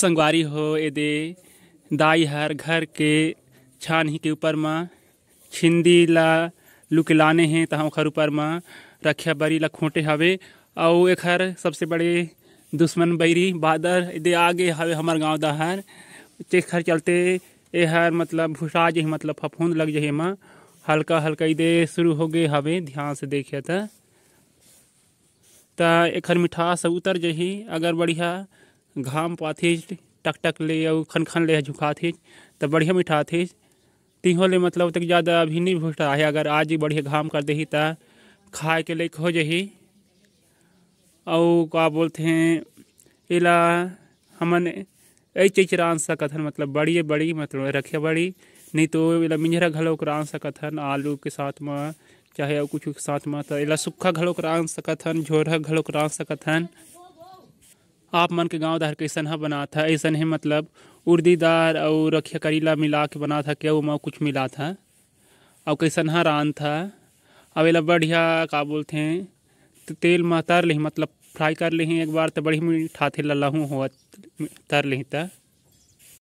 संगवारी हो एदे दाई हर घर के छानही के ऊपर में छिंदी ला लुकलाने हैं तहाँ ओखर ऊपर में रखिया बरी ला खोटे हवे। और एखर सबसे बड़े दुश्मन बैरी बादर एदे आगे हवे हमार गांव दहर जेखर चलते एहर मतलब भुसा जे मतलब फफूंद लग जाही एमा हल्का हल्का इदे शुरू हो गए हवे। ध्यान से देखिए त एखर मिठास उतर जही अगर बढ़िया घाम पाथिस टक टक ले और खन खन ले झुकाथिस तो बढ़िया मिठाथिस। तिहो ले मतलब तक ज़्यादा अभी नहीं भुसता है। अगर आज ही बढ़िया घाम कर देही त खाए के लायक हो जही। और का बोलते हैं एला हमन ऐ चीज रान सकत हन मतलब बड़ी बड़ी मतलब रखे बड़ी नहीं तो एला मिंजरा घलोक रान सकत हन आलू के साथ में चाहे और कुछ के साथ में। तो एला सुक्खा घलोक रान सकत हन झोरहा घलोक रान सकत हन। आप मन के गांव दहर कैसन ह बनात है ऐसन है मतलब उड़दी दाल और रखिया करीला मिला के बनात है क्या उमा कुछ मिला था और कैसन ह रान था। अब एला बढ़िया का बोलते हैं तो तेल में तर लेही मतलब फ्राई कर लेही एक बार तो बड़ी मीठा थे लल्लाहू हो तर लेही त